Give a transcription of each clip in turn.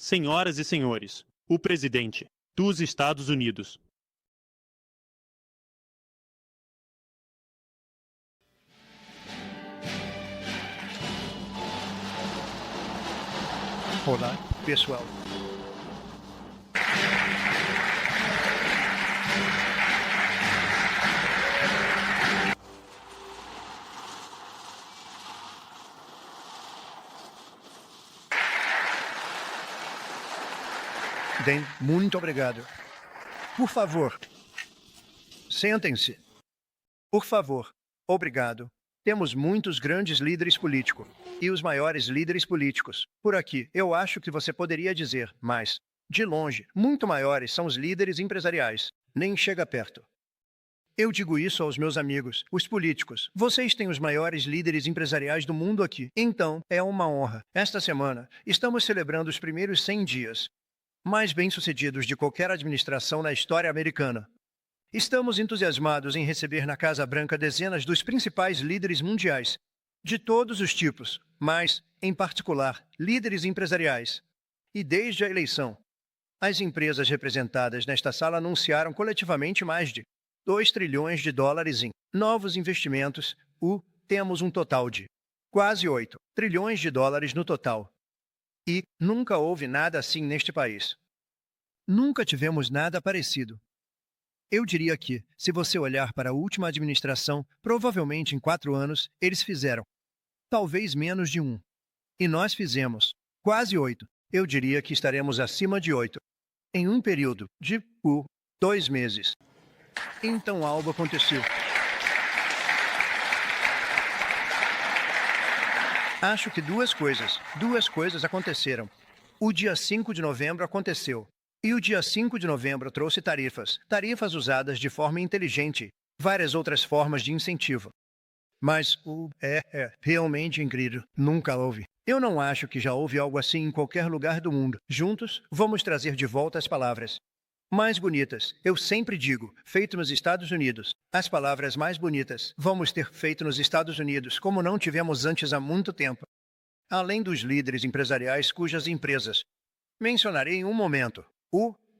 Senhoras e senhores, o presidente dos Estados Unidos. Olá, pessoal. Bem, muito obrigado. Por favor, sentem-se. Por favor, obrigado. Temos muitos grandes líderes políticos e os maiores líderes políticos. Por aqui, eu acho que você poderia dizer, mas, de longe, muito maiores são os líderes empresariais. Nem chega perto. Eu digo isso aos meus amigos, os políticos. Vocês têm os maiores líderes empresariais do mundo aqui. Então, é uma honra. Esta semana, estamos celebrando os primeiros 100 dias mais bem-sucedidos de qualquer administração na história americana. Estamos entusiasmados em receber na Casa Branca dezenas dos principais líderes mundiais, de todos os tipos, mas, em particular, líderes empresariais. E desde a eleição, as empresas representadas nesta sala anunciaram coletivamente mais de 2 trilhões de dólares em novos investimentos. Temos um total de quase 8 trilhões de dólares no total. E nunca houve nada assim neste país. Nunca tivemos nada parecido. Eu diria que, se você olhar para a última administração, provavelmente em 4 anos, eles fizeram talvez menos de 1. E nós fizemos quase 8. Eu diria que estaremos acima de 8. Em um período de 2 meses. Então algo aconteceu. Acho que duas coisas aconteceram. O dia 5 de novembro aconteceu. E o dia 5 de novembro trouxe tarifas usadas de forma inteligente, várias outras formas de incentivo. Mas realmente incrível. Nunca houve. Eu não acho que já houve algo assim em qualquer lugar do mundo. Juntos, vamos trazer de volta as palavras mais bonitas. Eu sempre digo, feito nos Estados Unidos. As palavras mais bonitas vamos ter feito nos Estados Unidos, como não tivemos antes há muito tempo. Além dos líderes empresariais cujas empresas mencionarei em um momento.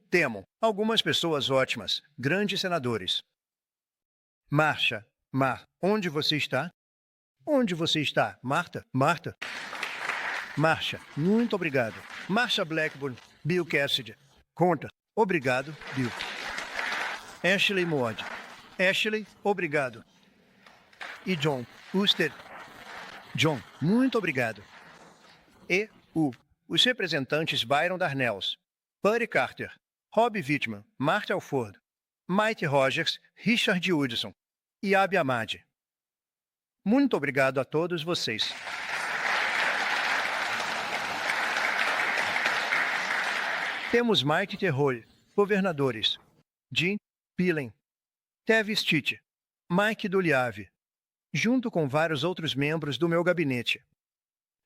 Temo algumas pessoas ótimas, grandes senadores. Mar, onde você está? Onde você está, Marta? Marsha, muito obrigado. Marsha Blackburn, Bill Cassidy. Conta. Obrigado, Bill. Ashley Mood. Ashley, obrigado. E John Uster. John, muito obrigado. E os representantes Byron Darnells, Buddy Carter, Rob Wittman, Marta Alford, Mike Rogers, Richard Hudson e Abi Ahmad. Muito obrigado a todos vocês. Temos Mike Terrolli, governadores, Jim Pillen, Tev Stitt, Mike Duliave, junto com vários outros membros do meu gabinete.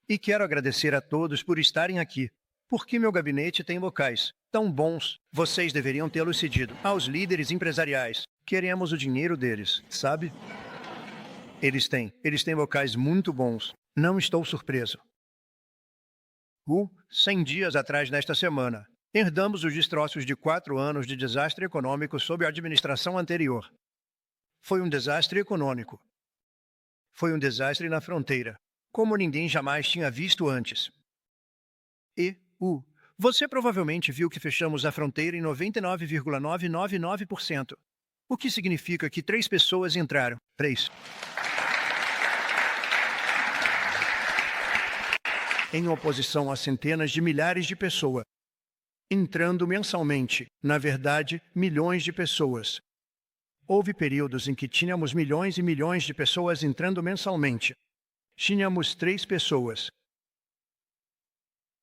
E quero agradecer a todos por estarem aqui, porque meu gabinete tem locais tão bons. Vocês deveriam tê-los cedido aos líderes empresariais. Queremos o dinheiro deles, sabe? Eles têm locais muito bons. Não estou surpreso. 100 dias atrás nesta semana, herdamos os destroços de 4 anos de desastre econômico sob a administração anterior. Foi um desastre econômico. Foi um desastre na fronteira, como ninguém jamais tinha visto antes. E, você provavelmente viu que fechamos a fronteira em 99,999%, o que significa que 3 pessoas entraram. 3. Em oposição a centenas de milhares de pessoas entrando mensalmente, na verdade, milhões de pessoas. Houve períodos em que tínhamos milhões e milhões de pessoas entrando mensalmente. Tínhamos 3 pessoas.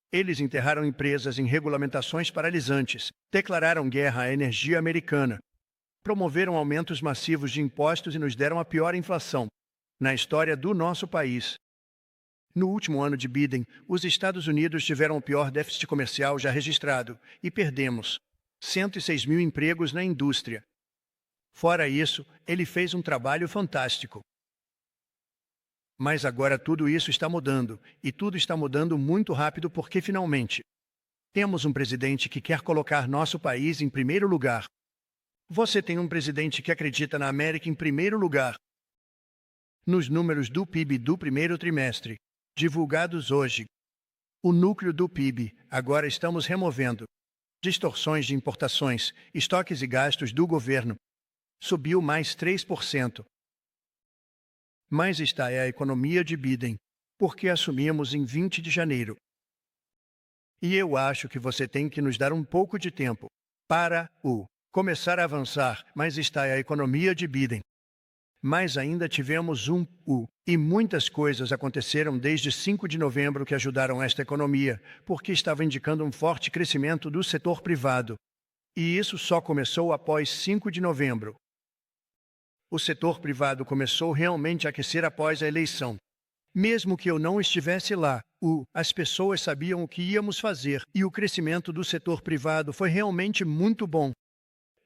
Eles enterraram empresas em regulamentações paralisantes, declararam guerra à energia americana, promoveram aumentos massivos de impostos e nos deram a pior inflação na história do nosso país. No último ano de Biden, os Estados Unidos tiveram o pior déficit comercial já registrado e perdemos 106 mil empregos na indústria. Fora isso, ele fez um trabalho fantástico. Mas agora tudo isso está mudando, e tudo está mudando muito rápido porque, finalmente, Temos um presidente que quer colocar nosso país em primeiro lugar. Você tem um presidente que acredita na América em primeiro lugar. Nos números do PIB do primeiro trimestre, divulgados hoje, o núcleo do PIB, agora estamos removendo distorções de importações, estoques e gastos do governo, subiu mais 3%. Mas esta é a economia de Biden, porque assumimos em 20 de janeiro. E eu acho que você tem que nos dar um pouco de tempo para começar a avançar, mas esta é a economia de Biden. Mas ainda tivemos e muitas coisas aconteceram desde 5 de novembro que ajudaram esta economia, porque estava indicando um forte crescimento do setor privado. E isso só começou após 5 de novembro. O setor privado começou realmente a aquecer após a eleição. Mesmo que eu não estivesse lá, as pessoas sabiam o que íamos fazer e o crescimento do setor privado foi realmente muito bom.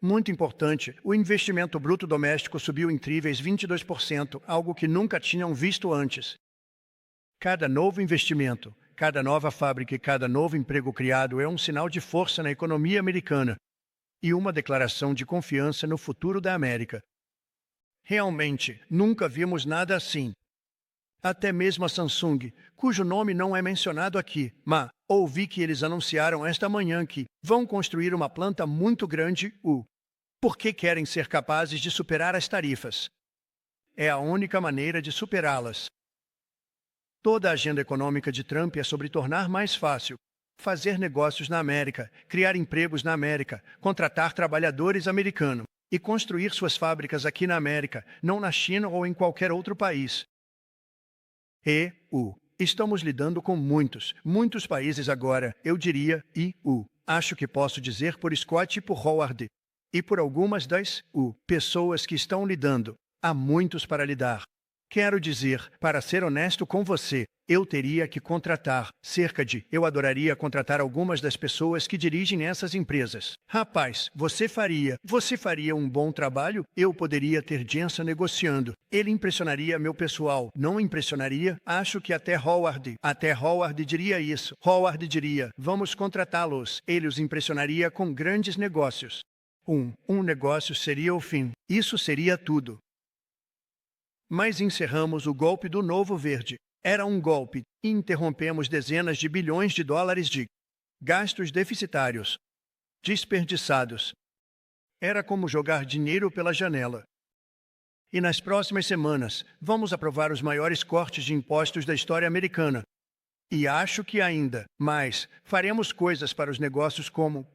Muito importante, o investimento bruto doméstico subiu incríveis 22%, algo que nunca tinham visto antes. Cada novo investimento, cada nova fábrica e cada novo emprego criado é um sinal de força na economia americana e uma declaração de confiança no futuro da América. Realmente, nunca vimos nada assim. Até mesmo a Samsung, cujo nome não é mencionado aqui, mas ouvi que eles anunciaram esta manhã que vão construir uma planta muito grande, porque querem ser capazes de superar as tarifas. É a única maneira de superá-las. Toda a agenda econômica de Trump é sobre tornar mais fácil fazer negócios na América, criar empregos na América, contratar trabalhadores americanos e construir suas fábricas aqui na América, não na China ou em qualquer outro país. Estamos lidando com muitos países agora, eu diria, acho que posso dizer por Scott e por Howard, e por algumas das pessoas que estão lidando. Há muitos para lidar. Quero dizer, para ser honesto com você, eu teria que contratar eu adoraria contratar algumas das pessoas que dirigem essas empresas. Rapaz, você faria um bom trabalho? Eu poderia ter Jensen negociando. Ele impressionaria meu pessoal, não impressionaria? Acho que até Howard diria isso. Howard diria, vamos contratá-los. Ele os impressionaria com grandes negócios. Um negócio seria o fim. Isso seria tudo. Mas encerramos o golpe do Novo Verde. Era um golpe e interrompemos dezenas de bilhões de dólares de gastos deficitários, desperdiçados. Era como jogar dinheiro pela janela. E nas próximas semanas, vamos aprovar os maiores cortes de impostos da história americana. E acho que ainda mais faremos coisas para os negócios como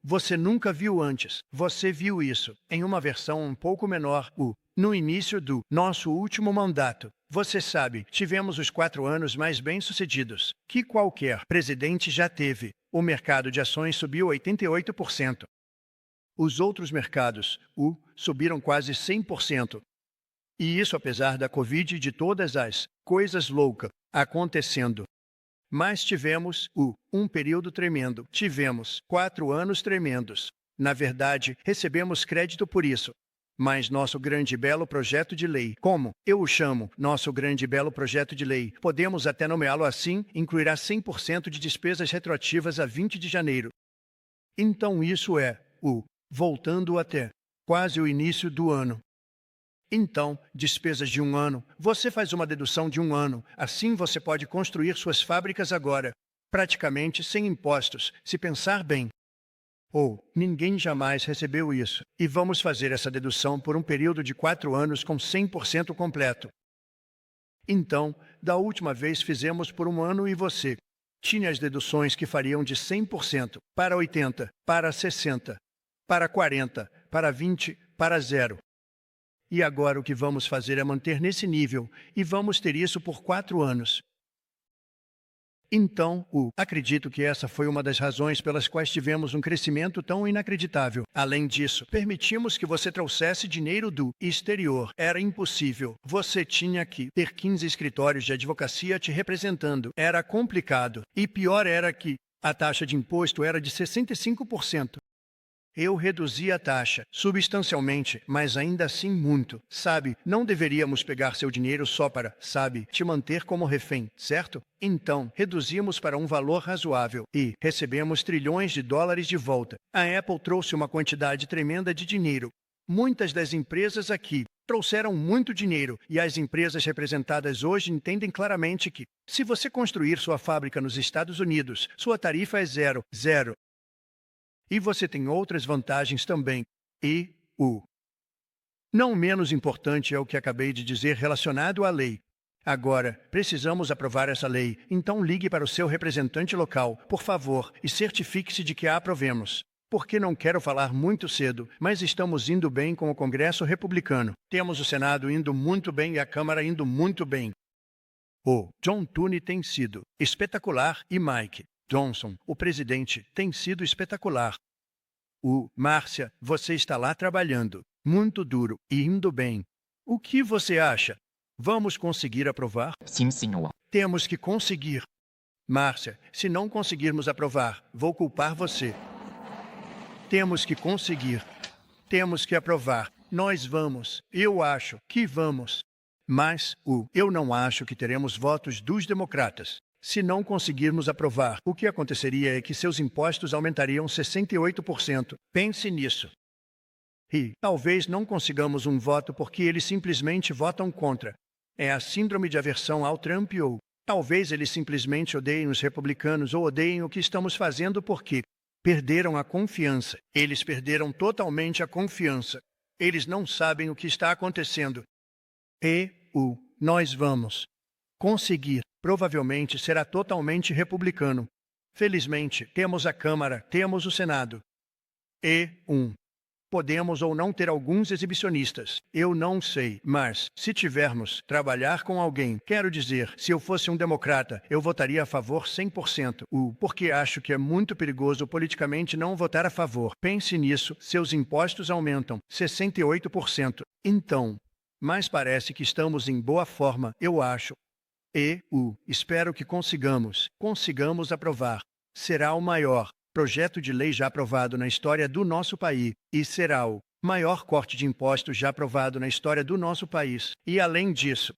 você nunca viu antes. Você viu isso em uma versão um pouco menor no início do nosso último mandato. Você sabe, tivemos os 4 anos mais bem-sucedidos que qualquer presidente já teve. O mercado de ações subiu 88%. Os outros mercados, subiram quase 100%. E isso apesar da Covid e de todas as coisas loucas acontecendo. Mas tivemos um período tremendo. Tivemos 4 anos tremendos. Na verdade, recebemos crédito por isso. Mas nosso grande e belo projeto de lei, como eu o chamo, nosso grande e belo projeto de lei, podemos até nomeá-lo assim, incluirá 100% de despesas retroativas a 20 de janeiro. Então isso é voltando até quase o início do ano. Então, despesas de 1 ano, você faz uma dedução de 1 ano, assim você pode construir suas fábricas agora, praticamente sem impostos, se pensar bem. Ninguém jamais recebeu isso, e vamos fazer essa dedução por um período de 4 anos com 100% completo. Então, da última vez fizemos por 1 ano e você tinha as deduções que fariam de 100% para 80%, para 60%, para 40%, para 20%, para 0%. E agora o que vamos fazer é manter nesse nível, e vamos ter isso por 4 anos. Então, acredito que essa foi uma das razões pelas quais tivemos um crescimento tão inacreditável. Além disso, permitimos que você trouxesse dinheiro do exterior. Era impossível. Você tinha que ter 15 escritórios de advocacia te representando. Era complicado. E pior era que a taxa de imposto era de 65%. Eu reduzi a taxa, substancialmente, mas ainda assim muito. Sabe, não deveríamos pegar seu dinheiro só para, sabe, te manter como refém, certo? Então, reduzimos para um valor razoável e recebemos trilhões de dólares de volta. A Apple trouxe uma quantidade tremenda de dinheiro. Muitas das empresas aqui trouxeram muito dinheiro e as empresas representadas hoje entendem claramente que, se você construir sua fábrica nos Estados Unidos, sua tarifa é zero, zero. E você tem outras vantagens também. E o não menos importante é o que acabei de dizer relacionado à lei. Agora, precisamos aprovar essa lei, então ligue para o seu representante local, por favor, e certifique-se de que a aprovemos. Porque não quero falar muito cedo, mas estamos indo bem com o Congresso Republicano. Temos o Senado indo muito bem e a Câmara indo muito bem. O John Thune tem sido espetacular e Mike Johnson, o presidente, tem sido espetacular. Márcia, você está lá trabalhando, muito duro e indo bem. O que você acha? Vamos conseguir aprovar? Sim, senhor. Temos que conseguir. Márcia, se não conseguirmos aprovar, vou culpar você. Temos que conseguir. Temos que aprovar. Nós vamos. Eu acho que vamos. Mas, eu não acho que teremos votos dos democratas. Se não conseguirmos aprovar, o que aconteceria é que seus impostos aumentariam 68%. Pense nisso. E talvez não consigamos um voto porque eles simplesmente votam contra. É a síndrome de aversão ao Trump ou talvez eles simplesmente odeiem os republicanos ou odeiem o que estamos fazendo porque perderam a confiança. Eles perderam totalmente a confiança. Eles não sabem o que está acontecendo. E nós vamos conseguir. Provavelmente será totalmente republicano. Felizmente, temos a Câmara, temos o Senado. E podemos ou não ter alguns exibicionistas. Eu não sei, mas, se tivermos, trabalhar com alguém, quero dizer, se eu fosse um democrata, eu votaria a favor 100%. Porque acho que é muito perigoso politicamente não votar a favor. Pense nisso, seus impostos aumentam 68%. Então, mas parece que estamos em boa forma, eu acho. E espero que consigamos aprovar. Será o maior projeto de lei já aprovado na história do nosso país e será o maior corte de impostos já aprovado na história do nosso país. E além disso,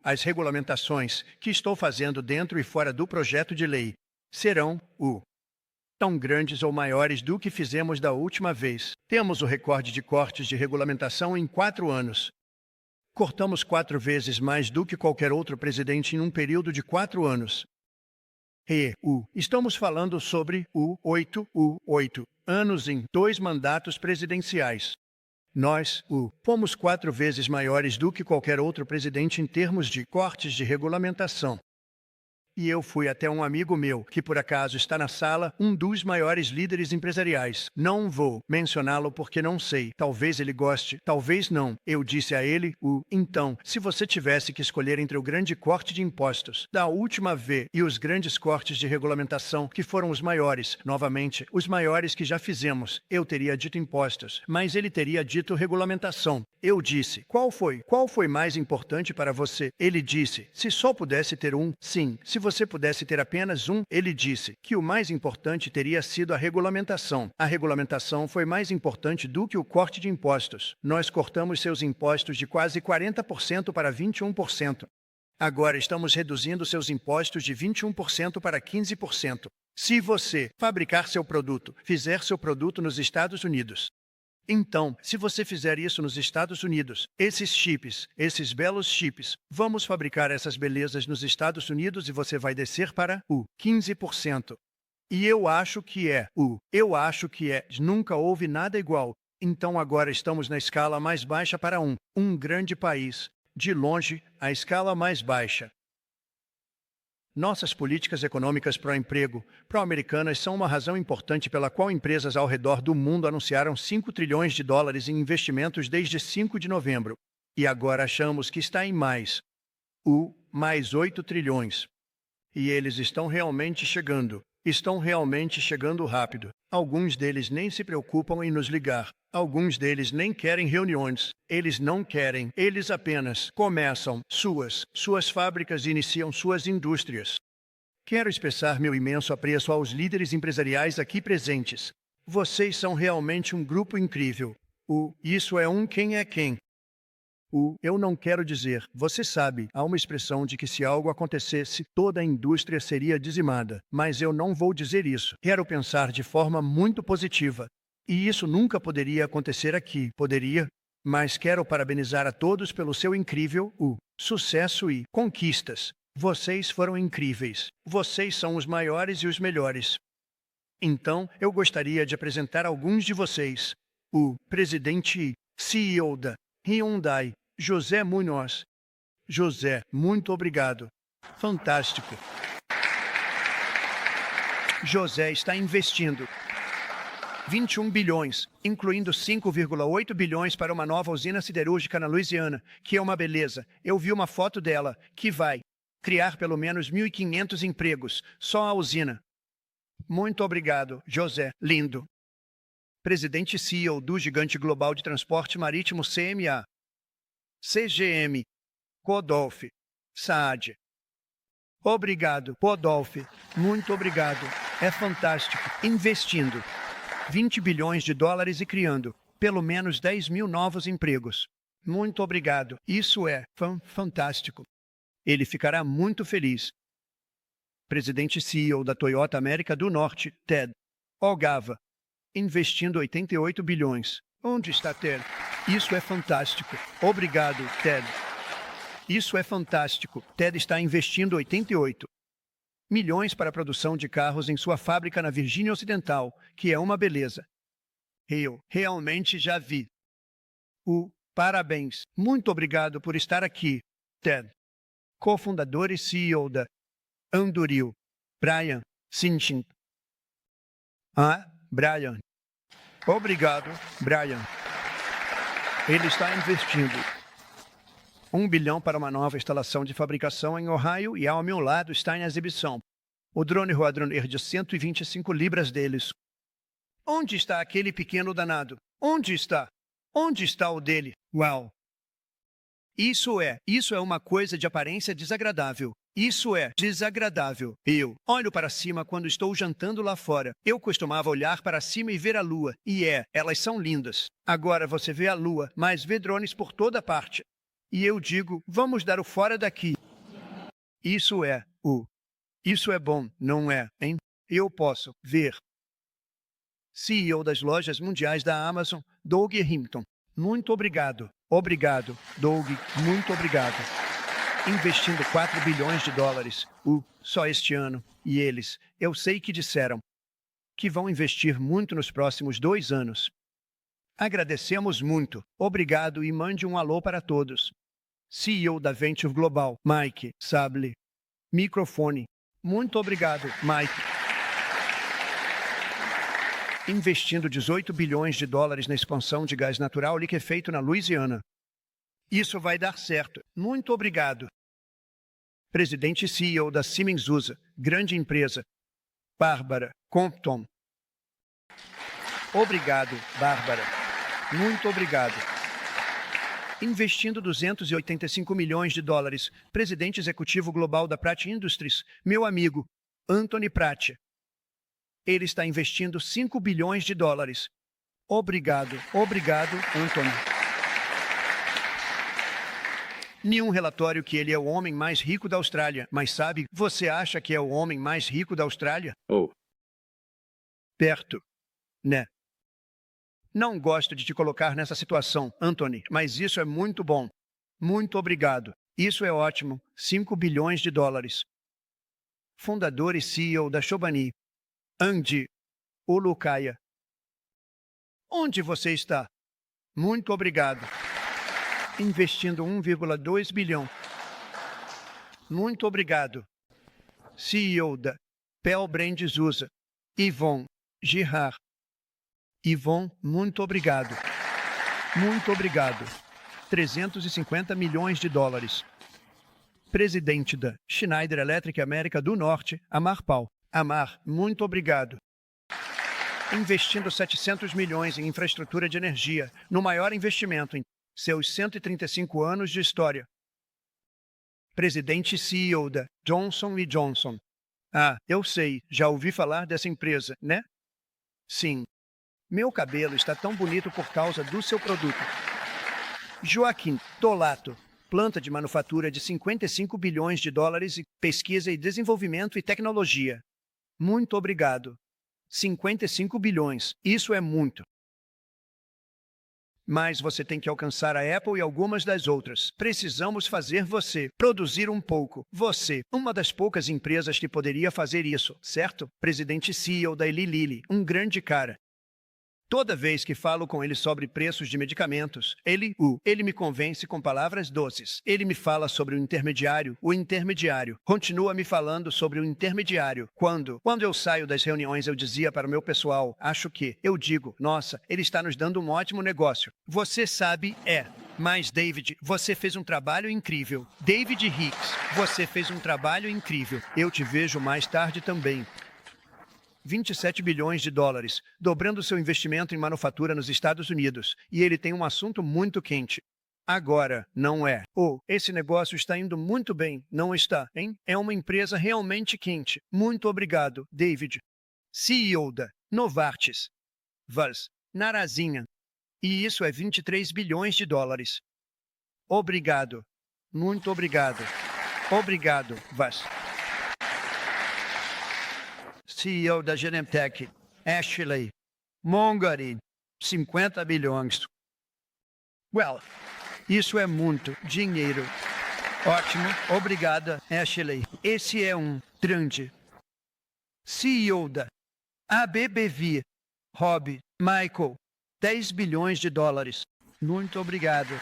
as regulamentações que estou fazendo dentro e fora do projeto de lei serão tão grandes ou maiores do que fizemos da última vez. Temos o recorde de cortes de regulamentação em 4 anos. Cortamos 4 vezes mais do que qualquer outro presidente em um período de 4 anos. E estamos falando sobre 8 anos em 2 mandatos presidenciais. Nós fomos 4 vezes maiores do que qualquer outro presidente em termos de cortes de regulamentação. E eu fui até um amigo meu, que por acaso está na sala, um dos maiores líderes empresariais. Não vou mencioná-lo porque não sei. Talvez ele goste, talvez não. Eu disse a ele, então, se você tivesse que escolher entre o grande corte de impostos da última vez e os grandes cortes de regulamentação, que foram os maiores, novamente, os maiores que já fizemos, eu teria dito impostos, mas ele teria dito regulamentação. Eu disse, qual foi mais importante para você? Ele disse, se só pudesse ter um, sim. Se você pudesse ter apenas um, ele disse que o mais importante teria sido a regulamentação. A regulamentação foi mais importante do que o corte de impostos. Nós cortamos seus impostos de quase 40% para 21%. Agora estamos reduzindo seus impostos de 21% para 15%. Se você fabricar seu produto, fizer seu produto nos Estados Unidos, então, se você fizer isso nos Estados Unidos, esses chips, esses belos chips, vamos fabricar essas belezas nos Estados Unidos e você vai descer para 15%. E eu acho que nunca houve nada igual. Então agora estamos na escala mais baixa para um grande país. De longe, a escala mais baixa. Nossas políticas econômicas pró-emprego, pró-americanas são uma razão importante pela qual empresas ao redor do mundo anunciaram 5 trilhões de dólares em investimentos desde 5 de novembro. E agora achamos que está em mais 8 trilhões. E eles estão realmente chegando rápido. Alguns deles nem se preocupam em nos ligar. Alguns deles nem querem reuniões. Eles não querem. Eles apenas começam suas fábricas e iniciam suas indústrias. Quero expressar meu imenso apreço aos líderes empresariais aqui presentes. Vocês são realmente um grupo incrível. Isso é um quem é quem. Eu não quero dizer, você sabe, há uma expressão de que se algo acontecesse, toda a indústria seria dizimada. Mas eu não vou dizer isso. Quero pensar de forma muito positiva. E isso nunca poderia acontecer aqui, poderia? Mas quero parabenizar a todos pelo seu incrível sucesso e conquistas. Vocês foram incríveis. Vocês são os maiores e os melhores. Então, eu gostaria de apresentar alguns de vocês. O presidente e CEO da Hyundai, José Munoz. José, muito obrigado. Fantástico. José está investindo 21 bilhões, incluindo 5,8 bilhões para uma nova usina siderúrgica na Louisiana, que é uma beleza. Eu vi uma foto dela, que vai criar pelo menos 1.500 empregos, só a usina. Muito obrigado, José. Lindo. Presidente e CEO do gigante global de transporte marítimo CMA. CGM. Podolf. Saad. Obrigado, Podolf. Muito obrigado. É fantástico. Investindo 20 bilhões de dólares e criando pelo menos 10 mil novos empregos. Muito obrigado. Isso é fantástico. Ele ficará muito feliz. Presidente e CEO da Toyota América do Norte, Ted Ogava, investindo 88 bilhões. Onde está Ted? Isso é fantástico. Obrigado, Ted. Isso é fantástico. Ted está investindo 88 milhões para a produção de carros em sua fábrica na Virgínia Ocidental, que é uma beleza. Eu realmente já vi. Parabéns. Muito obrigado por estar aqui, Ted. Cofundador e CEO da Anduril, Brian Sinchin. Brian. Obrigado, Brian. Ele está investindo 1 bilhão para uma nova instalação de fabricação em Ohio e ao meu lado está em exibição o drone Roadrunner de 125 libras deles. Onde está aquele pequeno danado? Onde está? Onde está o dele? Uau! Isso é uma coisa de aparência desagradável. Isso é desagradável. Eu olho para cima quando estou jantando lá fora. Eu costumava olhar para cima e ver a lua. E elas são lindas. Agora você vê a lua, mas vê drones por toda parte. E eu digo, vamos dar o fora daqui. Isso é bom, não é, hein? Eu posso ver. CEO das lojas mundiais da Amazon, Doug Hinton. Muito obrigado. Obrigado, Doug. Muito obrigado. Investindo 4 bilhões de dólares, só este ano. E eles, eu sei que disseram que vão investir muito nos próximos 2 anos. Agradecemos muito. Obrigado e mande um alô para todos. CEO da Venture Global, Mike Sable. Microfone. Muito obrigado, Mike. Investindo 18 bilhões de dólares na expansão de gás natural liquefeito na Louisiana. Isso vai dar certo. Muito obrigado. Presidente e CEO da Siemens USA, grande empresa. Bárbara Compton. Obrigado, Bárbara. Muito obrigado. Investindo 285 milhões de dólares, presidente executivo global da Pratt Industries, meu amigo, Anthony Pratt. Ele está investindo 5 bilhões de dólares. Obrigado, Anthony. Nenhum relatório que ele é o homem mais rico da Austrália, mas sabe, você acha que é o homem mais rico da Austrália? Perto, né? Não gosto de te colocar nessa situação, Anthony, mas isso é muito bom. Muito obrigado. Isso é ótimo. 5 bilhões de dólares. Fundador e CEO da Chobani, Andy Ulucaya. Onde você está? Muito obrigado. Investindo 1,2 bilhão. Muito obrigado. CEO da Pel Brands USA, Yvonne Girard. Yvonne, muito obrigado. Muito obrigado. 350 milhões de dólares. Presidente da Schneider Electric América do Norte, Amar Pal. Amar, muito obrigado. Investindo 700 milhões em infraestrutura de energia, no maior investimento em seus 135 anos de história. Presidente e CEO da Johnson & Johnson. Eu sei, já ouvi falar dessa empresa, né? Sim. Meu cabelo está tão bonito por causa do seu produto. Joaquim Dolato, planta de manufatura de 55 bilhões de dólares e pesquisa e desenvolvimento e tecnologia. Muito obrigado. 55 bilhões, isso é muito. Mas você tem que alcançar a Apple e algumas das outras. Precisamos fazer você produzir um pouco. Você, uma das poucas empresas que poderia fazer isso, certo? Presidente CEO da Eli Lilly, um grande cara. Toda vez que falo com ele sobre preços de medicamentos, ele me convence com palavras doces. Ele me fala sobre o intermediário. Continua me falando sobre o intermediário. Quando eu saio das reuniões, eu dizia para o meu pessoal, eu digo, nossa, ele está nos dando um ótimo negócio. Você sabe, Mas, David, você fez um trabalho incrível. David Hicks, você fez um trabalho incrível. Eu te vejo mais tarde também. 27 bilhões de dólares, dobrando seu investimento em manufatura nos Estados Unidos. E ele tem um assunto muito quente. Agora, não é. Esse negócio está indo muito bem, não está, hein? É uma empresa realmente quente. Muito obrigado, David. CEO da Novartis. Vas. Narazinha. E isso é 23 bilhões de dólares. Obrigado. Muito obrigado. Obrigado, Vas. CEO da Genentech, Ashley Mongari, 50 bilhões. Isso é muito dinheiro. Ótimo, obrigada, Ashley. Esse é um grande. CEO da ABBV, Rob Michael, 10 bilhões de dólares. Muito obrigado.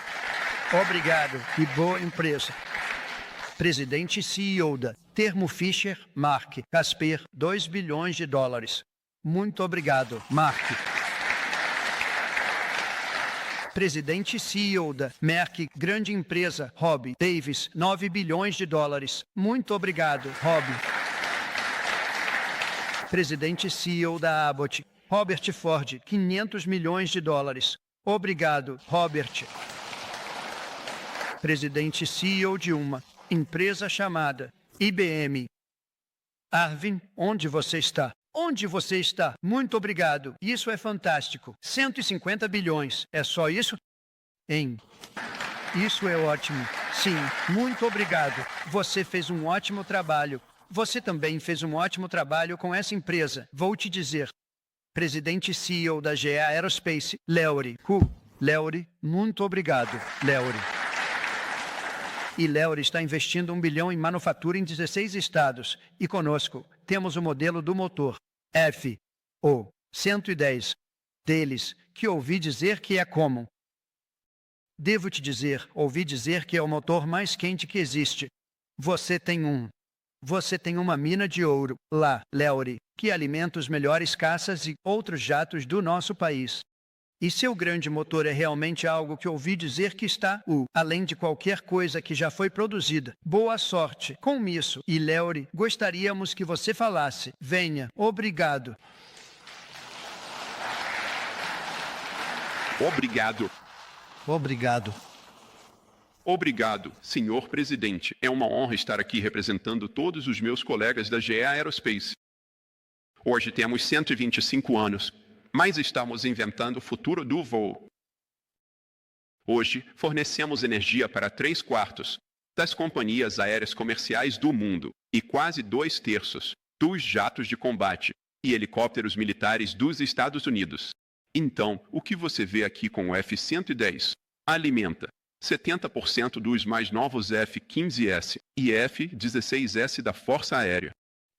Obrigado e boa empresa. Presidente e CEO da Thermo Fisher, Mark Casper, 2 bilhões de dólares. Muito obrigado, Mark. Presidente e CEO da Merck, grande empresa, Rob Davis, 9 bilhões de dólares. Muito obrigado, Rob. Presidente e CEO da Abbott, Robert Ford, 500 milhões de dólares. Obrigado, Robert. Presidente e CEO de uma empresa chamada IBM. Arvin, onde você está? Onde você está? Muito obrigado. Isso é fantástico. 150 bilhões. É só isso? Isso é ótimo. Sim, muito obrigado. Você fez um ótimo trabalho. Você também fez um ótimo trabalho com essa empresa. Vou te dizer. Presidente e CEO da GE Aerospace, Leury. Leury, muito obrigado, Leury. E Leury está investindo 1 bilhão em manufatura em 16 estados. E conosco, temos o modelo do motor FO110 deles, que ouvi dizer que é comum. Devo te dizer, ouvi dizer que é o motor mais quente que existe. Você tem uma mina de ouro lá, Leury, que alimenta os melhores caças e outros jatos do nosso país. E seu grande motor é realmente algo que ouvi dizer que está além de qualquer coisa que já foi produzida. Boa sorte com isso. E Leury, gostaríamos que você falasse. Venha. Obrigado. Obrigado. Obrigado. Obrigado, senhor presidente. É uma honra estar aqui representando todos os meus colegas da GE Aerospace. Hoje temos 125 anos. Mas estamos inventando o futuro do voo. Hoje, fornecemos energia para 3/4 das companhias aéreas comerciais do mundo e quase 2/3 dos jatos de combate e helicópteros militares dos Estados Unidos. Então, o que você vê aqui com o F-110 alimenta 70% dos mais novos F-15S e F-16S da Força Aérea.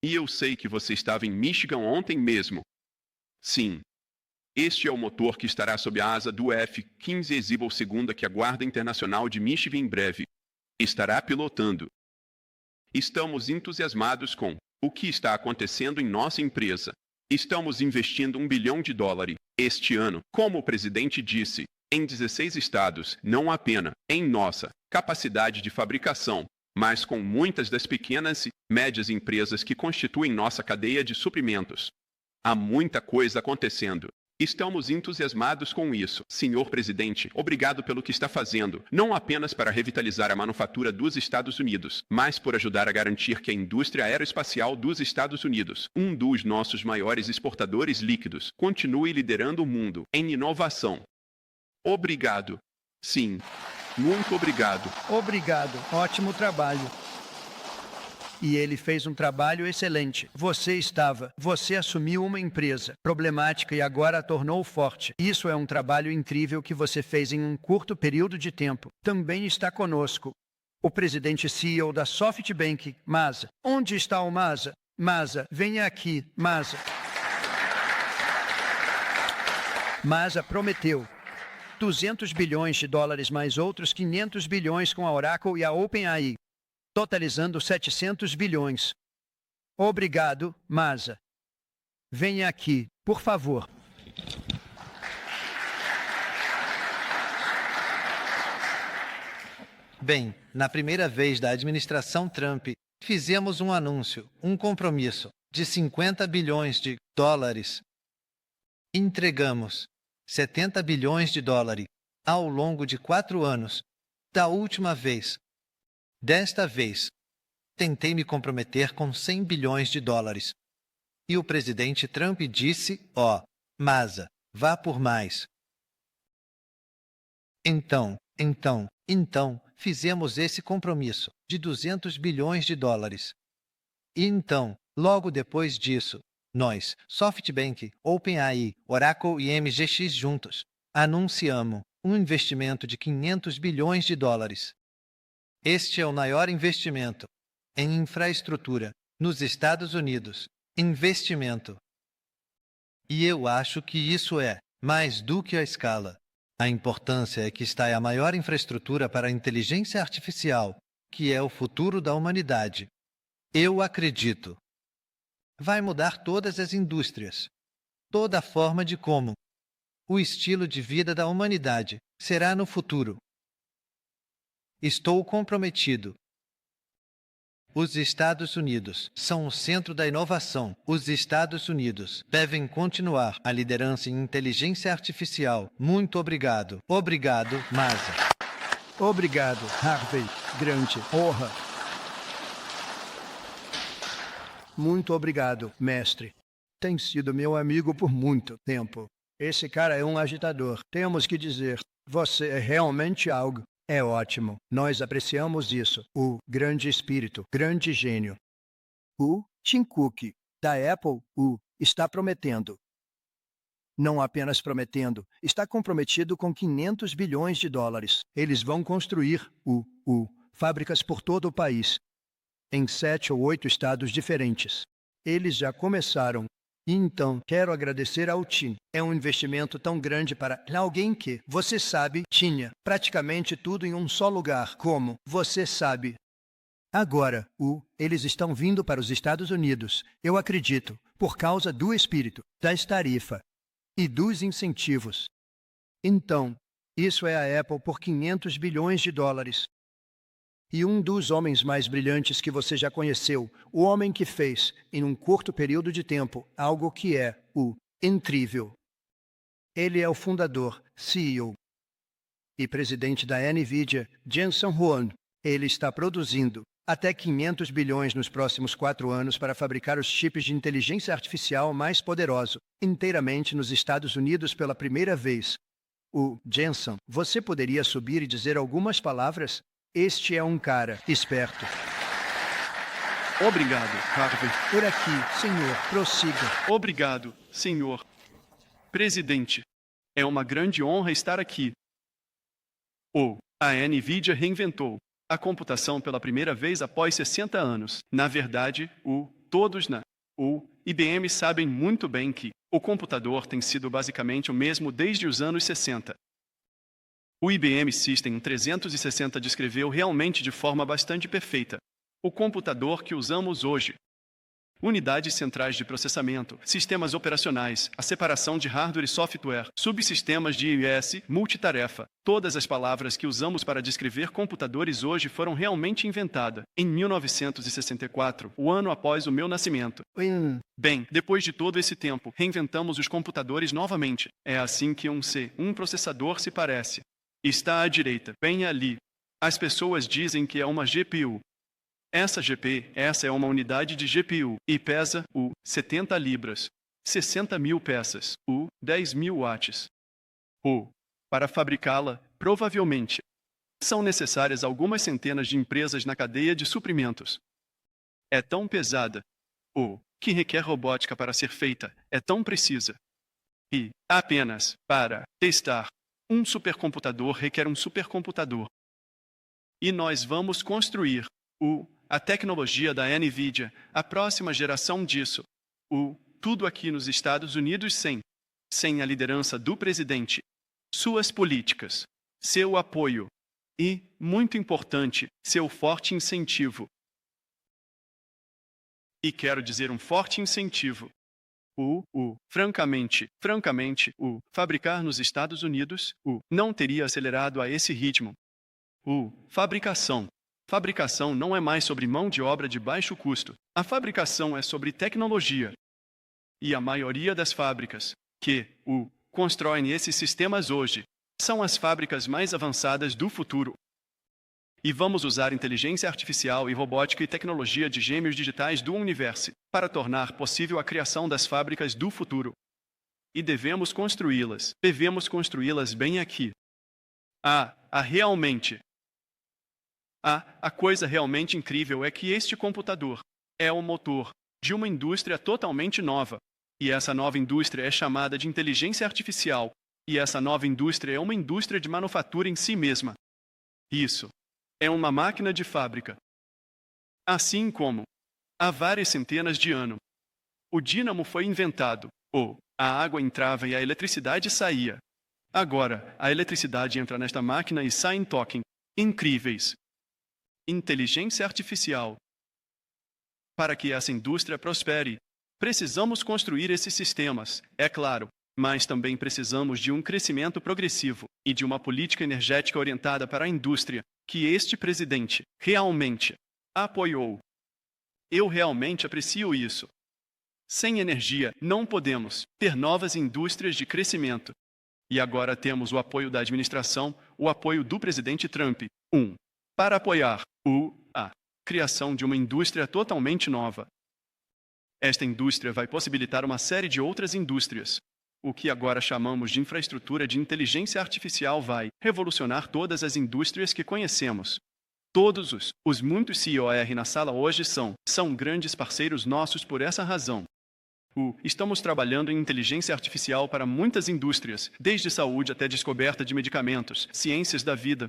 E eu sei que você estava em Michigan ontem mesmo. Sim. Este é o motor que estará sob a asa do F-15 Exibal II que a Guarda Internacional de Michigan em breve estará pilotando. Estamos entusiasmados com o que está acontecendo em nossa empresa. Estamos investindo $1 bilhão este ano, como o presidente disse, em 16 estados, não apenas em nossa capacidade de fabricação, mas com muitas das pequenas e médias empresas que constituem nossa cadeia de suprimentos. Há muita coisa acontecendo. Estamos entusiasmados com isso. Senhor presidente, obrigado pelo que está fazendo, não apenas para revitalizar a manufatura dos Estados Unidos, mas por ajudar a garantir que a indústria aeroespacial dos Estados Unidos, um dos nossos maiores exportadores líquidos, continue liderando o mundo em inovação. Obrigado. Sim, muito obrigado. Obrigado. Ótimo trabalho. E ele fez um trabalho excelente. Você assumiu uma empresa problemática e agora a tornou forte. Isso é um trabalho incrível que você fez em um curto período de tempo. Também está conosco o presidente CEO da SoftBank, Masa. Onde está o Masa? Masa, venha aqui, Masa. Masa prometeu $200 bilhões mais outros 500 bilhões com a Oracle e a OpenAI, totalizando 700 bilhões. Obrigado, Masa. Venha aqui, por favor. Bem, na primeira vez da administração Trump, fizemos um anúncio, um compromisso de $50 bilhões. Entregamos $70 bilhões ao longo de 4 anos. Da última vez. Desta vez, tentei me comprometer com $100 bilhões. E o presidente Trump disse, Masa, vá por mais. Então, fizemos esse compromisso de $200 bilhões. E então, logo depois disso, nós, SoftBank, OpenAI, Oracle e MGX juntos, anunciamos um investimento de $500 bilhões. Este é o maior investimento em infraestrutura nos Estados Unidos. Investimento. E eu acho que isso é mais do que a escala. A importância é que está a maior infraestrutura para a inteligência artificial, que é o futuro da humanidade. Eu acredito. Vai mudar todas as indústrias, toda a forma de como. O estilo de vida da humanidade será no futuro. Estou comprometido. Os Estados Unidos são o centro da inovação. Os Estados Unidos devem continuar a liderança em inteligência artificial. Muito obrigado. Obrigado, Masa. Obrigado, Harvey. Grande honra. Muito obrigado, mestre. Tem sido meu amigo por muito tempo. Esse cara é um agitador. Temos que dizer, você é realmente algo. É ótimo. Nós apreciamos isso. O grande espírito, grande gênio. O Tim Cook, da Apple, está prometendo. Não apenas prometendo, está comprometido com $500 bilhões. Eles vão construir fábricas por todo o país, em 7 ou 8 estados diferentes. Eles já começaram. Então, quero agradecer ao Tim. É um investimento tão grande para alguém que, você sabe, tinha praticamente tudo em um só lugar. Como você sabe. Agora, eles estão vindo para os Estados Unidos, eu acredito, por causa do espírito, das tarifas e dos incentivos. Então, isso é a Apple por $500 bilhões. E um dos homens mais brilhantes que você já conheceu, o homem que fez, em um curto período de tempo, algo que é incrível. Ele é o fundador, CEO e presidente da NVIDIA, Jensen Huang. Ele está produzindo até $500 bilhões nos próximos 4 anos para fabricar os chips de inteligência artificial mais poderosos, inteiramente nos Estados Unidos pela primeira vez. Jensen, você poderia subir e dizer algumas palavras? Este é um cara esperto. Obrigado, Harvey. Por aqui, senhor, prossiga. Obrigado, senhor presidente. É uma grande honra estar aqui. A NVIDIA reinventou a computação pela primeira vez após 60 anos. Na verdade, todos na IBM sabem muito bem que o computador tem sido basicamente o mesmo desde os anos 60. O IBM System 360 descreveu realmente de forma bastante perfeita o computador que usamos hoje. unidades centrais de processamento, sistemas operacionais, a separação de hardware e software, subsistemas de IIS, multitarefa. Todas as palavras que usamos para descrever computadores hoje foram realmente inventadas em 1964, o ano após o meu nascimento. Bem, depois de todo esse tempo, reinventamos os computadores novamente. É assim que um processador se parece. Está à direita, bem ali. As pessoas dizem que é uma GPU. Essa é uma unidade de GPU e pesa 70 libras, 60 mil peças, 10 mil watts. Para fabricá-la, provavelmente, são necessárias algumas centenas de empresas na cadeia de suprimentos. É tão pesada, que requer robótica para ser feita, é tão precisa. E, apenas para testar, um supercomputador requer um supercomputador. E nós vamos construir a tecnologia da NVIDIA, a próxima geração disso. Tudo aqui nos Estados Unidos sem a liderança do presidente, suas políticas, seu apoio e, muito importante, seu forte incentivo. E quero dizer um forte incentivo. Francamente, fabricar nos Estados Unidos, não teria acelerado a esse ritmo. Fabricação não é mais sobre mão de obra de baixo custo. A fabricação é sobre tecnologia. E a maioria das fábricas que constroem esses sistemas hoje são as fábricas mais avançadas do futuro. E vamos usar inteligência artificial e robótica e tecnologia de gêmeos digitais do universo para tornar possível a criação das fábricas do futuro. E devemos construí-las bem aqui. A coisa realmente incrível é que este computador é o motor de uma indústria totalmente nova. E essa nova indústria é chamada de inteligência artificial. E essa nova indústria é uma indústria de manufatura em si mesma. Isso é uma máquina de fábrica. Assim como, há várias centenas de anos, o dínamo foi inventado, a água entrava e a eletricidade saía. Agora, a eletricidade entra nesta máquina e sai em token. Incríveis. Inteligência artificial. Para que essa indústria prospere, precisamos construir esses sistemas, é claro, mas também precisamos de um crescimento progressivo e de uma política energética orientada para a indústria, que este presidente realmente apoiou. Eu realmente aprecio isso. Sem energia, não podemos ter novas indústrias de crescimento. E agora temos o apoio da administração, o apoio do presidente Trump. Para apoiar a criação de uma indústria totalmente nova. Esta indústria vai possibilitar uma série de outras indústrias. O que agora chamamos de infraestrutura de inteligência artificial vai revolucionar todas as indústrias que conhecemos. Todos os muitos CIOR na sala hoje são grandes parceiros nossos por essa razão. Estamos trabalhando em inteligência artificial para muitas indústrias, desde saúde até descoberta de medicamentos, ciências da vida,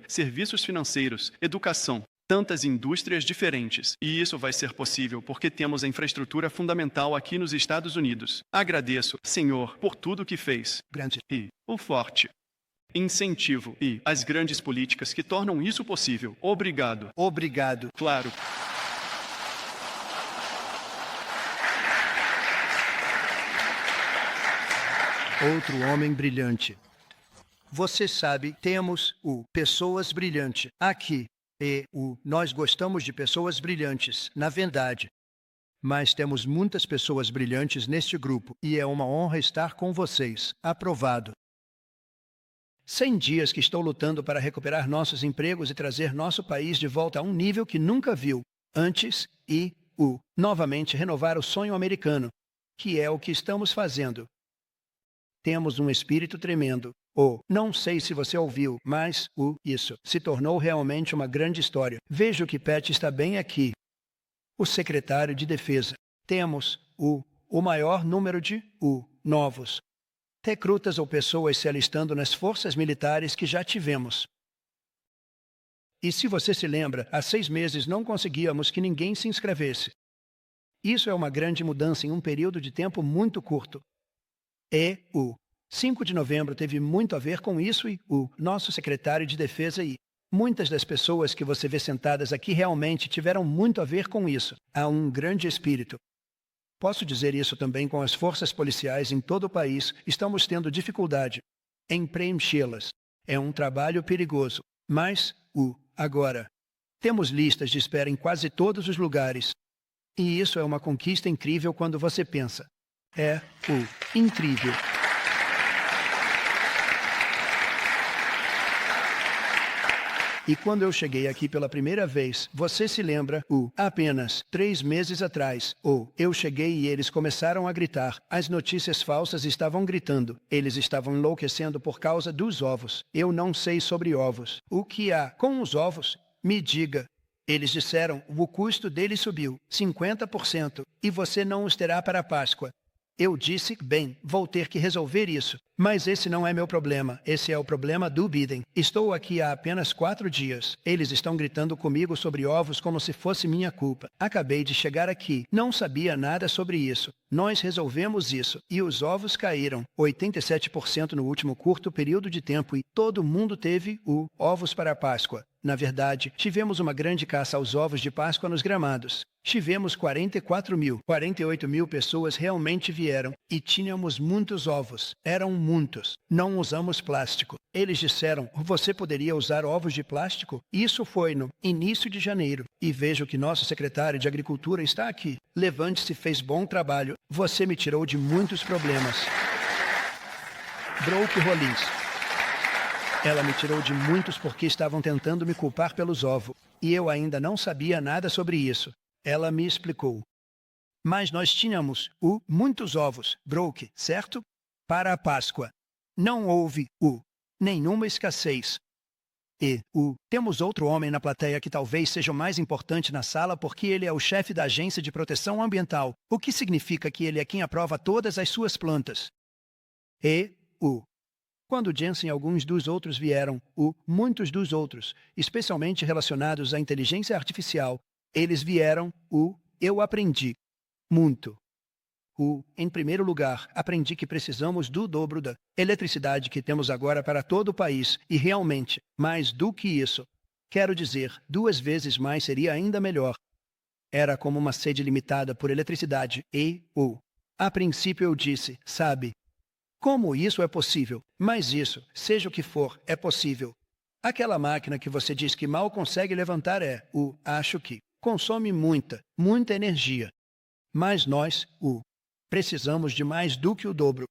serviços financeiros, educação, tantas indústrias diferentes. E isso vai ser possível porque temos a infraestrutura fundamental aqui nos Estados Unidos. Agradeço, Senhor, por tudo que fez. E o forte incentivo e as grandes políticas que tornam isso possível. Obrigado. Obrigado. Claro. Outro homem brilhante. Você sabe, temos pessoas brilhantes aqui. E nós gostamos de pessoas brilhantes, na verdade. Mas temos muitas pessoas brilhantes neste grupo e é uma honra estar com vocês. Aprovado. 100 dias que estou lutando para recuperar nossos empregos e trazer nosso país de volta a um nível que nunca viu antes e novamente renovar o sonho americano, que é o que estamos fazendo. Temos um espírito tremendo. Não sei se você ouviu, mas isso se tornou realmente uma grande história. Vejo que Pat está bem aqui. O secretário de Defesa. Temos o maior número de novos recrutas ou pessoas se alistando nas forças militares que já tivemos. E se você se lembra, há 6 meses não conseguíamos que ninguém se inscrevesse. Isso é uma grande mudança em um período de tempo muito curto. 5 de novembro teve muito a ver com isso e o nosso secretário de Defesa Muitas das pessoas que você vê sentadas aqui realmente tiveram muito a ver com isso. Há um grande espírito. Posso dizer isso também com as forças policiais em todo o país. Estamos tendo dificuldade em preenchê-las. É um trabalho perigoso. Mas, agora, temos listas de espera em quase todos os lugares. E isso é uma conquista incrível quando você pensa. É incrível. E quando eu cheguei aqui pela primeira vez, você se lembra, apenas 3 meses atrás, eu cheguei e eles começaram a gritar. As notícias falsas estavam gritando. Eles estavam enlouquecendo por causa dos ovos. Eu não sei sobre ovos. O que há com os ovos? Me diga. Eles disseram, o custo deles subiu 50% e você não os terá para a Páscoa. Eu disse, bem, vou ter que resolver isso. Mas esse não é meu problema. Esse é o problema do Biden. Estou aqui há apenas 4 dias. Eles estão gritando comigo sobre ovos como se fosse minha culpa. Acabei de chegar aqui. Não sabia nada sobre isso. Nós resolvemos isso. E os ovos caíram 87% no último curto período de tempo e todo mundo teve ovos para a Páscoa. Na verdade, tivemos uma grande caça aos ovos de Páscoa nos gramados. Tivemos 48 mil pessoas realmente vieram e tínhamos muitos ovos. Eram muitos. Não usamos plástico. Eles disseram, você poderia usar ovos de plástico? Isso foi no início de janeiro. E vejo que nosso secretário de Agricultura está aqui. Levante-se, fez bom trabalho. Você me tirou de muitos problemas. Brooke Rollins. Ela me tirou de muitos porque estavam tentando me culpar pelos ovos. E eu ainda não sabia nada sobre isso. Ela me explicou. Mas nós tínhamos muitos ovos, Brooke, certo? Para a Páscoa. Não houve nenhuma escassez. E temos outro homem na plateia que talvez seja o mais importante na sala porque ele é o chefe da Agência de Proteção Ambiental, o que significa que ele é quem aprova todas as suas plantas. E quando Jensen e alguns dos outros vieram, muitos dos outros, especialmente relacionados à inteligência artificial, eles vieram, eu aprendi muito. Em primeiro lugar, aprendi que precisamos do dobro da eletricidade que temos agora para todo o país, e realmente, mais do que isso. Quero dizer, 2 vezes mais seria ainda melhor. Era como uma sede limitada por eletricidade e, a princípio eu disse, sabe, como isso é possível? Mas isso, seja o que for, é possível. Aquela máquina que você diz que mal consegue levantar acho que, consome muita energia. Mas nós, precisamos de mais do que o dobro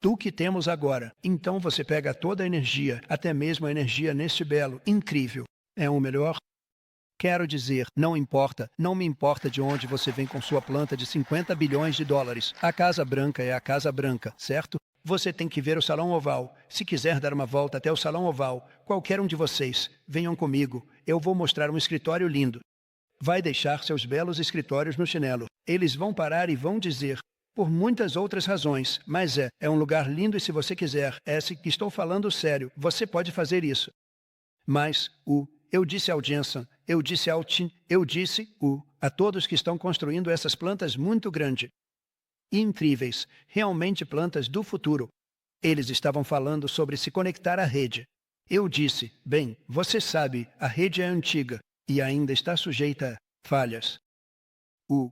do que temos agora. Então você pega toda a energia, até mesmo a energia neste belo, incrível. É o melhor? Quero dizer, não me importa de onde você vem com sua planta de 50 bilhões de dólares. A Casa Branca é a Casa Branca, certo? Você tem que ver o Salão Oval. Se quiser dar uma volta até o Salão Oval, qualquer um de vocês, venham comigo. Eu vou mostrar um escritório lindo. Vai deixar seus belos escritórios no chinelo. Eles vão parar e vão dizer, por muitas outras razões, mas é um lugar lindo e se você quiser, que estou falando sério, você pode fazer isso. Mas, eu disse ao Jensen, eu disse ao Tim, eu disse, a todos que estão construindo essas plantas muito grandes. Incríveis, realmente plantas do futuro. Eles estavam falando sobre se conectar à rede. Eu disse, bem, você sabe, a rede é antiga e ainda está sujeita a falhas.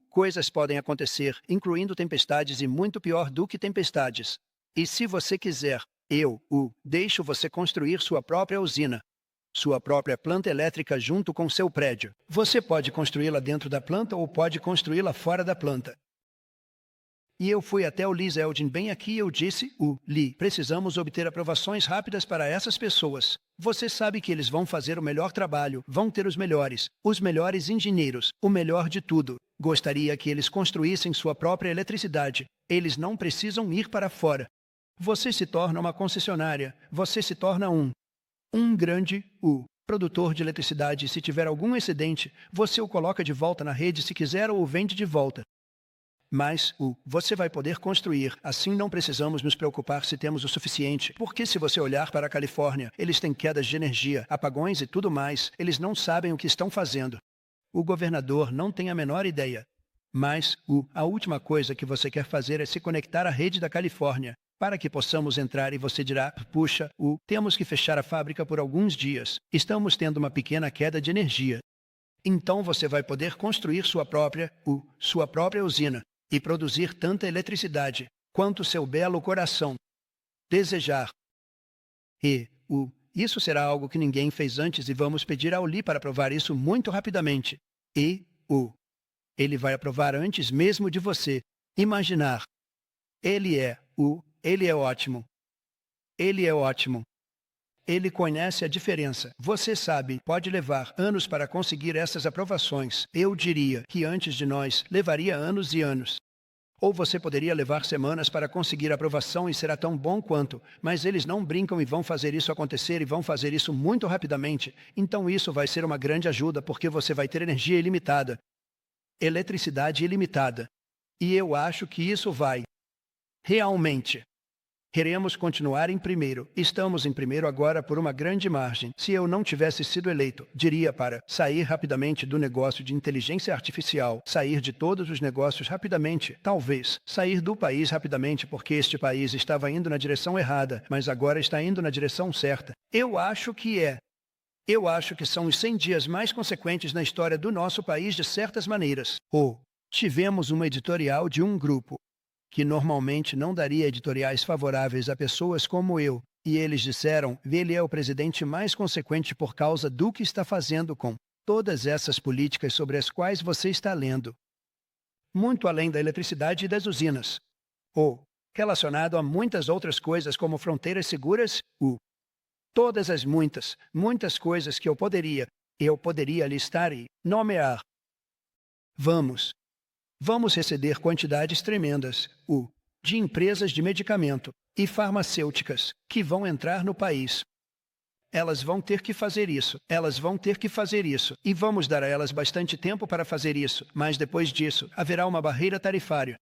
Coisas podem acontecer, incluindo tempestades e muito pior do que tempestades. E se você quiser, eu deixo você construir sua própria usina, sua própria planta elétrica junto com seu prédio. Você pode construí-la dentro da planta ou pode construí-la fora da planta. E eu fui até o Lee Zeldin bem aqui e eu disse, Lee, precisamos obter aprovações rápidas para essas pessoas. Você sabe que eles vão fazer o melhor trabalho, vão ter os melhores engenheiros, o melhor de tudo. Gostaria que eles construíssem sua própria eletricidade. Eles não precisam ir para fora. Você se torna uma concessionária, você se torna um grande produtor de eletricidade. Se tiver algum excedente, você o coloca de volta na rede se quiser ou o vende de volta. Mas, você vai poder construir. Assim não precisamos nos preocupar se temos o suficiente. Porque se você olhar para a Califórnia, eles têm quedas de energia, apagões e tudo mais. Eles não sabem o que estão fazendo. O governador não tem a menor ideia. Mas, a última coisa que você quer fazer é se conectar à rede da Califórnia. para que possamos entrar e você dirá, puxa, temos que fechar a fábrica por alguns dias. Estamos tendo uma pequena queda de energia. Então você vai poder construir sua própria usina e produzir tanta eletricidade quanto seu belo coração desejar. E isso será algo que ninguém fez antes e vamos pedir ao Lee para provar isso muito rapidamente. E ele vai aprovar antes mesmo de você imaginar. Ele é ótimo. Ele é ótimo. Ele conhece a diferença. Você sabe, pode levar anos para conseguir essas aprovações. Eu diria que antes de nós, levaria anos e anos. Ou você poderia levar semanas para conseguir aprovação e será tão bom quanto. Mas eles não brincam e vão fazer isso acontecer e vão fazer isso muito rapidamente. Então isso vai ser uma grande ajuda porque você vai ter energia ilimitada. Eletricidade ilimitada. E eu acho que isso vai. Realmente. Queremos continuar em primeiro. Estamos em primeiro agora por uma grande margem. Se eu não tivesse sido eleito, diria para sair rapidamente do negócio de inteligência artificial, sair de todos os negócios rapidamente, talvez, sair do país rapidamente porque este país estava indo na direção errada, mas agora está indo na direção certa. Eu acho que são os 100 dias mais consequentes na história do nosso país de certas maneiras. Tivemos uma editorial de um grupo que normalmente não daria editoriais favoráveis a pessoas como eu, e eles disseram, ele é o presidente mais consequente por causa do que está fazendo com todas essas políticas sobre as quais você está lendo. Muito além da eletricidade e das usinas. Relacionado a muitas outras coisas como fronteiras seguras, todas as muitas coisas que eu poderia listar e nomear. Vamos receber quantidades tremendas, de empresas de medicamento e farmacêuticas que vão entrar no país. Elas vão ter que fazer isso, e vamos dar a elas bastante tempo para fazer isso, mas depois disso, haverá uma barreira tarifária.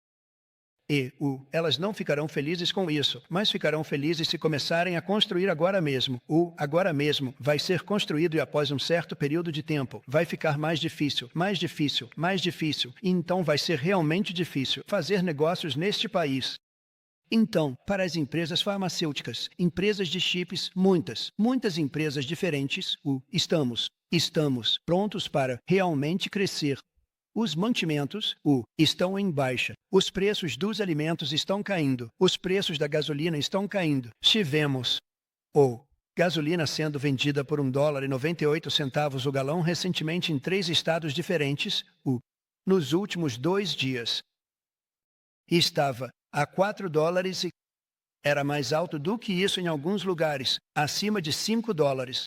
E, elas não ficarão felizes com isso, mas ficarão felizes se começarem a construir agora mesmo. Agora mesmo vai ser construído e após um certo período de tempo vai ficar mais difícil, e então vai ser realmente difícil fazer negócios neste país. Então, para as empresas farmacêuticas, empresas de chips, muitas empresas diferentes, estamos prontos para realmente crescer. Os mantimentos, estão em baixa. Os preços dos alimentos estão caindo. Os preços da gasolina estão caindo. Tivemos, gasolina sendo vendida por $1,98 o galão recentemente em 3 estados diferentes, nos últimos 2 dias. Estava a $4 e era mais alto do que isso em alguns lugares, acima de $5.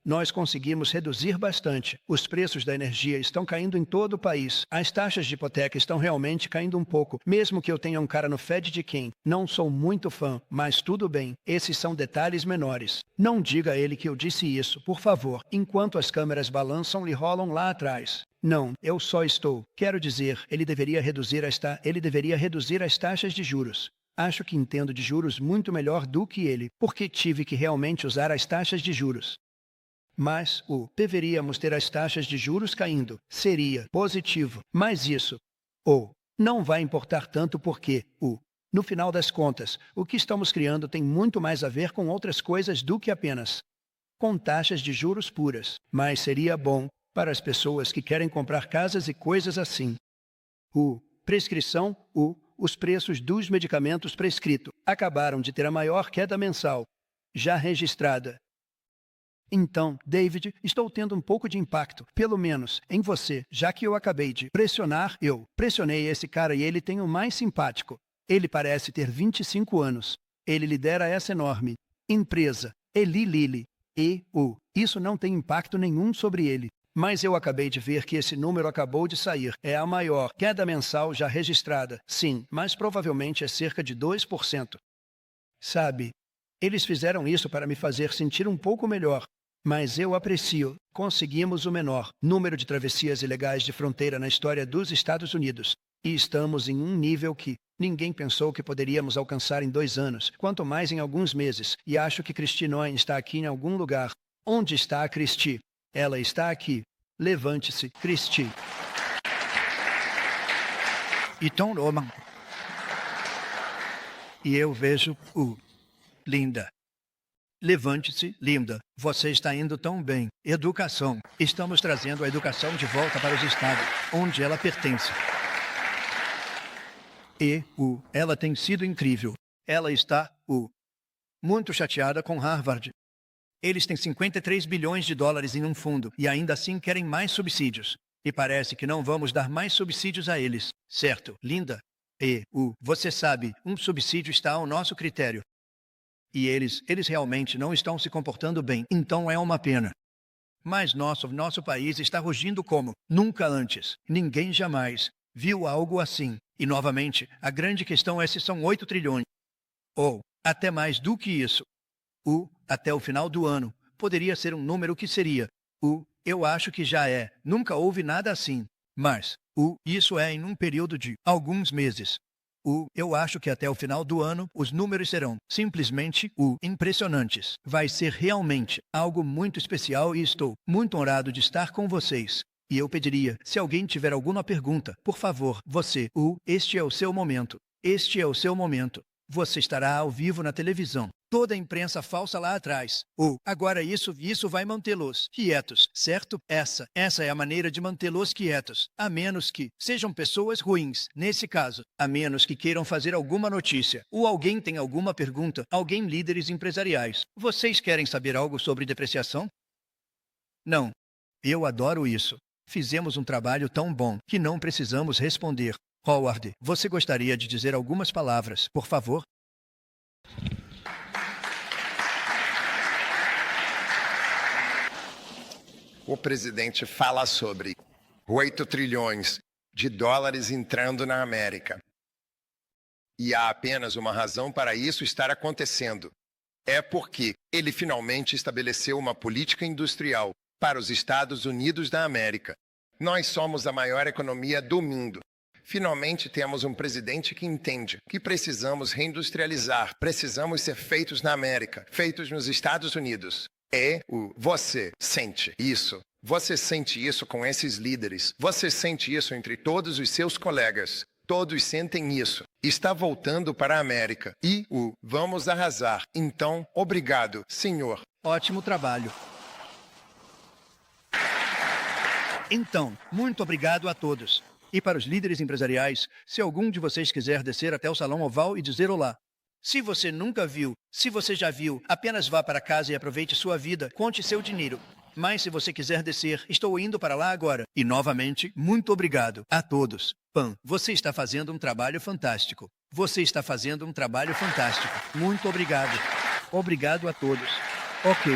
Nós conseguimos reduzir bastante. Os preços da energia estão caindo em todo o país. As taxas de hipoteca estão realmente caindo um pouco. Mesmo que eu tenha um cara no Fed de quem não sou muito fã, mas tudo bem. Esses são detalhes menores. Não diga a ele que eu disse isso, por favor, enquanto as câmeras balançam e rolam lá atrás. Não, eu só estou. Quero dizer, ele deveria reduzir as taxas de juros. Acho que entendo de juros muito melhor do que ele, porque tive que realmente usar as taxas de juros. Mas, deveríamos ter as taxas de juros caindo. Seria positivo. Mas isso, não vai importar tanto porque, no final das contas, o que estamos criando tem muito mais a ver com outras coisas do que apenas com taxas de juros puras. Mas seria bom para as pessoas que querem comprar casas e coisas assim. Prescrição, os preços dos medicamentos prescritos acabaram de ter a maior queda mensal já registrada. Então, David, estou tendo um pouco de impacto, pelo menos, em você, já que eu acabei de pressionar. Eu pressionei esse cara e ele tem o mais simpático. Ele parece ter 25 anos. Ele lidera essa enorme empresa, Eli Lilly. E, isso não tem impacto nenhum sobre ele. Mas eu acabei de ver que esse número acabou de sair. É a maior queda mensal já registrada. Sim, mas provavelmente é cerca de 2%. Sabe, eles fizeram isso para me fazer sentir um pouco melhor. Mas eu aprecio. Conseguimos o menor número de travessias ilegais de fronteira na história dos Estados Unidos. E estamos em um nível que ninguém pensou que poderíamos alcançar em 2 anos, quanto mais em alguns meses. E acho que Kristi Noem está aqui em algum lugar. Onde está a Kristi? Ela está aqui. Levante-se, Kristi. E eu vejo o Linda. Levante-se, Linda. Você está indo tão bem. Educação. Estamos trazendo a educação de volta para os estados, onde ela pertence. Ela tem sido incrível. Ela está, muito chateada com Harvard. Eles têm 53 bilhões de dólares em um fundo e ainda assim querem mais subsídios. E parece que não vamos dar mais subsídios a eles. Certo, Linda? Você sabe, um subsídio está ao nosso critério. E eles realmente não estão se comportando bem, então é uma pena. Mas nosso país está rugindo como nunca antes. Ninguém jamais viu algo assim. E novamente, a grande questão é se são 8 trilhões. Ou até mais do que isso. Até o final do ano, poderia ser um número que seria. Eu acho que já é. Nunca houve nada assim. Mas, isso é em um período de alguns meses. Eu acho que até o final do ano, os números serão simplesmente impressionantes. Vai ser realmente algo muito especial e estou muito honrado de estar com vocês. E eu pediria, se alguém tiver alguma pergunta, por favor, você, este é o seu momento. Este é o seu momento. Você estará ao vivo na televisão. Toda a imprensa falsa lá atrás. Agora isso vai mantê-los quietos, certo? Essa é a maneira de mantê-los quietos. A menos que sejam pessoas ruins, nesse caso. A menos que queiram fazer alguma notícia. Ou alguém tem alguma pergunta. Alguém líderes empresariais. Vocês querem saber algo sobre depreciação? Não. Eu adoro isso. Fizemos um trabalho tão bom que não precisamos responder. Howard, você gostaria de dizer algumas palavras, por favor? O presidente fala sobre 8 trilhões de dólares entrando na América. E há apenas uma razão para isso estar acontecendo. É porque ele finalmente estabeleceu uma política industrial para os Estados Unidos da América. Nós somos a maior economia do mundo. Finalmente temos um presidente que entende que precisamos reindustrializar, precisamos ser feitos na América, feitos nos Estados Unidos. Você sente isso. Você sente isso com esses líderes. Você sente isso entre todos os seus colegas. Todos sentem isso. Está voltando para a América. E vamos arrasar. Então, obrigado, senhor. Ótimo trabalho. Então, muito obrigado a todos. E para os líderes empresariais, se algum de vocês quiser descer até o Salão Oval e dizer olá. Se você nunca viu, se você já viu, apenas vá para casa e aproveite sua vida, conte seu dinheiro. Mas se você quiser descer, estou indo para lá agora. E novamente, muito obrigado a todos. Pan, você está fazendo um trabalho fantástico. Você está fazendo um trabalho fantástico. Muito obrigado. Obrigado a todos. Ok.